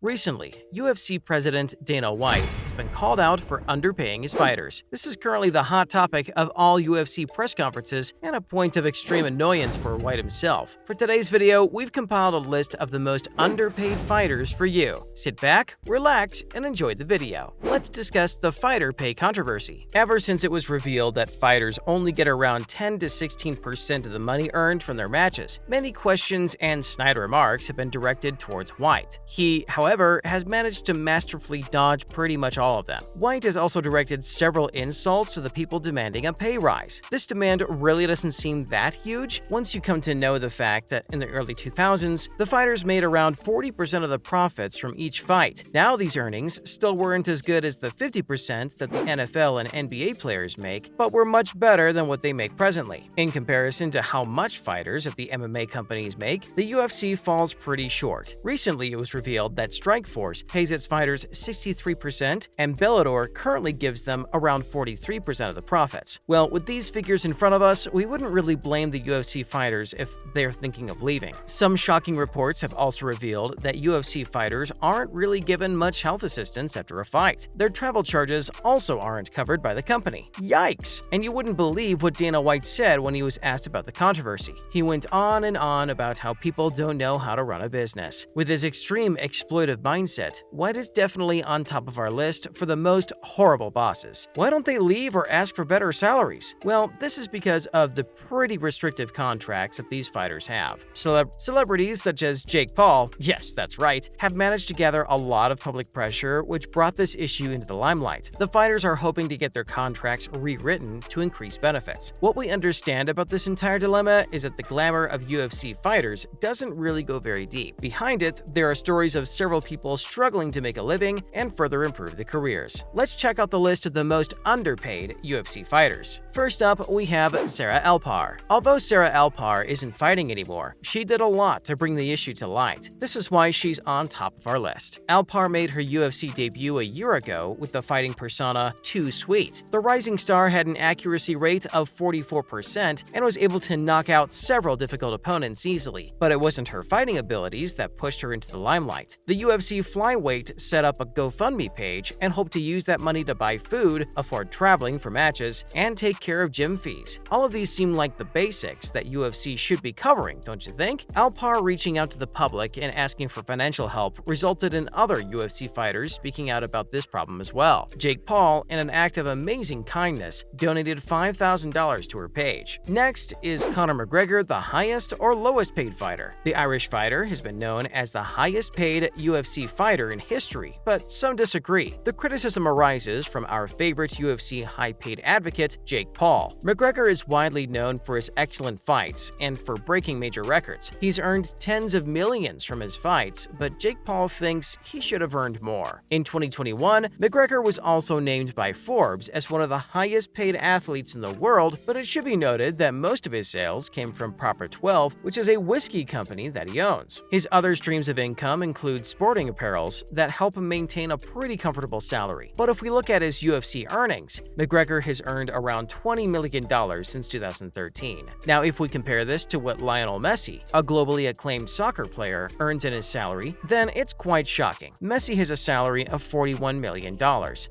Recently, UFC president Dana White has been called out for underpaying his fighters. This is currently the hot topic of all UFC press conferences and a point of extreme annoyance for White himself. For today's video, we've compiled a list of the most underpaid fighters for you. Sit back, relax, and enjoy the video. Let's discuss the fighter pay controversy. Ever since it was revealed that fighters only get around 10 to 16% of the money earned from their matches, many questions and snide remarks have been directed towards White. He, however, has managed to masterfully dodge pretty much all of them. White has also directed several insults to the people demanding a pay rise. This demand really doesn't seem that huge once you come to know the fact that in the early 2000s, the fighters made around 40% of the profits from each fight. Now these earnings still weren't as good as the 50% that the NFL and NBA players make, but were much better than what they make presently. In comparison to how much fighters at the MMA companies make, the UFC falls pretty short. Recently, it was revealed that Strikeforce pays its fighters 63% and Bellator currently gives them around 43% of the profits. Well, with these figures in front of us, we wouldn't really blame the UFC fighters if they're thinking of leaving. Some shocking reports have also revealed that UFC fighters aren't really given much health assistance after a fight. Their travel charges also aren't covered by the company. Yikes! And you wouldn't believe what Dana White said when he was asked about the controversy. He went on and on about how people don't know how to run a business. With his extreme exploitive mindset, White is definitely on top of our list for the most horrible bosses. Why don't they leave or ask for better salaries? Well, this is because of the pretty restrictive contracts that these fighters have. Celebrities such as Jake Paul, yes, that's right, have managed to gather a lot of public pressure, which brought this issue into the limelight. The fighters are hoping to get their contracts rewritten to increase benefits. What we understand about this entire dilemma is that the glamour of UFC fighters doesn't really go very deep. Behind it, there are stories of several people struggling to make a living and further improve their careers. Let's check out the list of the most underpaid UFC fighters. First up, we have Sarah Alpar. Although Sarah Alpar isn't fighting anymore, she did a lot to bring the issue to light. This is why she's on top of our list. Alpar made her UFC debut a year ago with the fighting persona Too Sweet. The rising star had an accuracy rate of 44% and was able to knock out several difficult opponents easily, but it wasn't her fighting abilities that pushed her into the limelight. The UFC flyweight set up a GoFundMe page and hoped to use that money to buy food, afford traveling for matches, and take care of gym fees. All of these seem like the basics that UFC should be covering, don't you think? Alpar reaching out to the public and asking for financial help resulted in other UFC fighters speaking out about this problem as well. Jake Paul, in an act of amazing kindness, donated $5,000 to her page. Next is Conor McGregor, the highest or lowest paid fighter. The Irish fighter has been known as the highest paid UFC fighter in history, but some disagree. The criticism arises from our favorite UFC high-paid advocate, Jake Paul. McGregor is widely known for his excellent fights and for breaking major records. He's earned tens of millions from his fights, but Jake Paul thinks he should have earned more. In 2021, McGregor was also named by Forbes as one of the highest-paid athletes in the world, but it should be noted that most of his sales came from Proper 12, which is a whiskey company that he owns. His other streams of income include sporting apparels that help him maintain a pretty comfortable salary. But if we look at his UFC earnings, McGregor has earned around $20 million since 2013. Now, if we compare this to what Lionel Messi, a globally acclaimed soccer player, earns in his salary, then it's quite shocking. Messi has a salary of $41 million.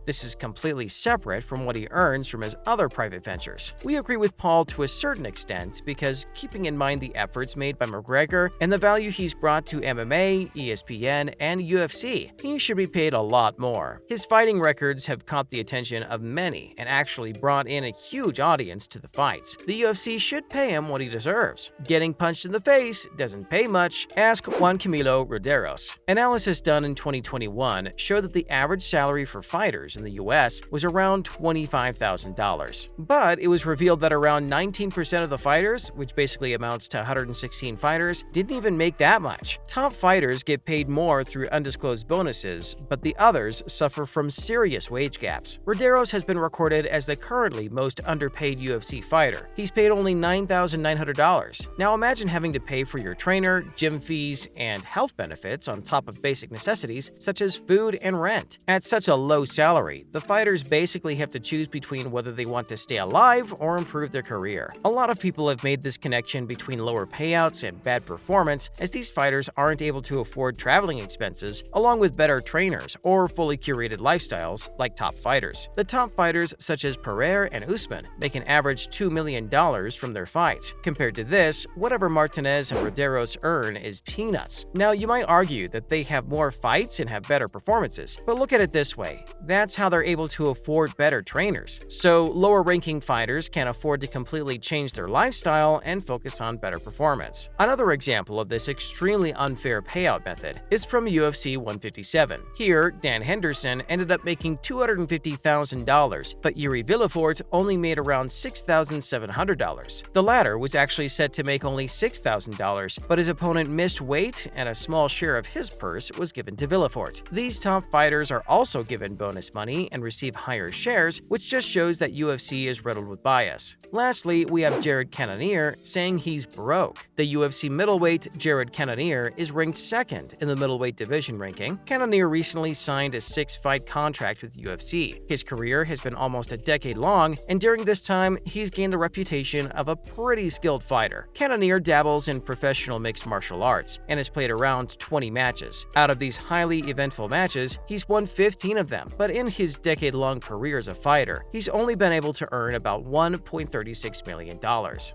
This is completely separate from what he earns from his other private ventures. We agree with Paul to a certain extent because keeping in mind the efforts made by McGregor and the value he's brought to MMA, ESPN, and UFC, he should be paid a lot more. His fighting records have caught the attention of many and actually brought in a huge audience to the fights. The UFC should pay him what he deserves. Getting punched in the face doesn't pay much. Ask Juan Camilo Roderos. Analysis done in 2021 showed that the average salary for fighters in the US was around $25,000. But it was revealed that around 19% of the fighters, which basically amounts to 116 fighters, didn't even make that much. Top fighters get paid more through undisclosed bonuses, but the others suffer from serious wage gaps. Roderos has been recorded as the currently most underpaid UFC fighter. He's paid only $9,900. Now imagine having to pay for your trainer, gym fees, and health benefits on top of basic necessities such as food and rent. At such a low salary, the fighters basically have to choose between whether they want to stay alive or improve their career. A lot of people have made this connection between lower payouts and bad performance, as these fighters aren't able to afford traveling expenses expenses, along with better trainers or fully curated lifestyles like top fighters. The top fighters such as Pereira and Usman make an average $2 million from their fights. Compared to this, whatever Martinez and Roderos earn is peanuts. Now, you might argue that they have more fights and have better performances, but look at it this way. That's how they're able to afford better trainers. So, lower-ranking fighters can afford to completely change their lifestyle and focus on better performance. Another example of this extremely unfair payout method is from UFC 157. Here, Dan Henderson ended up making $250,000, but Yuri Villafort only made around $6,700. The latter was actually set to make only $6,000, but his opponent missed weight and a small share of his purse was given to Villafort. These top fighters are also given bonus money and receive higher shares, which just shows that UFC is riddled with bias. Lastly, we have Jared Cannonier saying he's broke. The UFC middleweight Jared Cannonier is ranked second in the middleweight division ranking. Cannonier recently signed a 6-fight contract with UFC. His career has been almost a decade long, and during this time, he's gained the reputation of a pretty skilled fighter. Cannonier dabbles in professional mixed martial arts and has played around 20 matches. Out of these highly eventful matches, he's won 15 of them, but in his decade-long career as a fighter, he's only been able to earn about $1.36 million.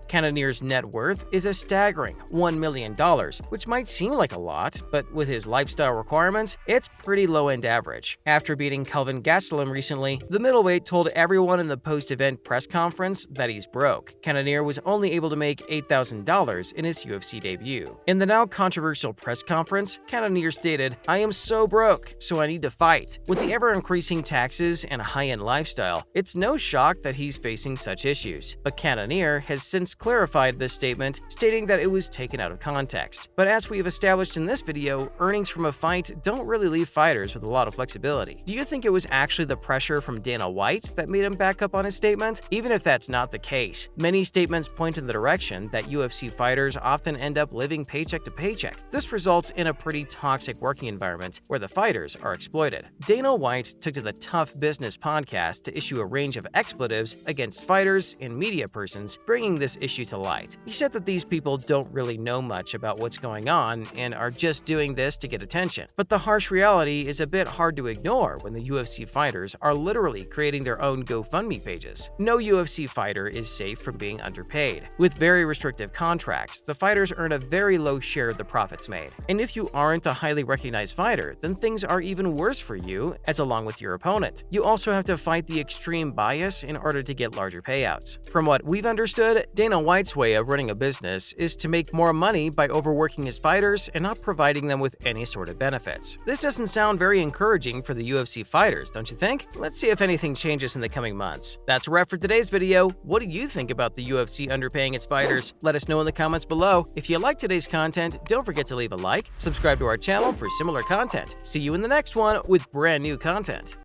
Cannonier's net worth is a staggering $1 million, which might seem like a lot, but with his lifestyle requirements, it's pretty low-end average. After beating Kelvin Gastelum recently, the middleweight told everyone in the post-event press conference that he's broke. Cannonier was only able to make $8,000 in his UFC debut. In the now controversial press conference, Cannonier stated, "I am so broke, so I need to fight." With the ever-increasing taxes and a high-end lifestyle, it's no shock that he's facing such issues. But Cannonier has since clarified this statement, stating that it was taken out of context. But as we have established in this video, earnings from a fight don't really leave fighters with a lot of flexibility. Do you think it was actually the pressure from Dana White that made him back up on his statement? Even if that's not the case, many statements point in the direction that UFC fighters often end up living paycheck to paycheck. This results in a pretty toxic working environment where the fighters are exploited. Dana White took to the Tough Business podcast to issue a range of expletives against fighters and media persons, bringing this issue to light. He said that these people don't really know much about what's going on and are just doing this to get attention. But the harsh reality is a bit hard to ignore when the UFC fighters are literally creating their own GoFundMe pages. No UFC fighter is safe from being underpaid. With very restrictive contracts, the fighters earn a very low share of the profits made. And if you aren't a highly recognized fighter, then things are even worse for you, as along with your opponent. You also have to fight the extreme bias in order to get larger payouts. From what we've understood, Dana White's way of running a business is to make more money by overworking his fighters and not providing them with any sort of benefits. This doesn't sound very encouraging for the UFC fighters, don't you think? Let's see if anything changes in the coming months. That's a wrap for today's video. What do you think about the UFC underpaying its fighters? Let us know in the comments below. If you like today's content, don't forget to leave a like, subscribe to our channel for similar content. See you in the next one with brand new content.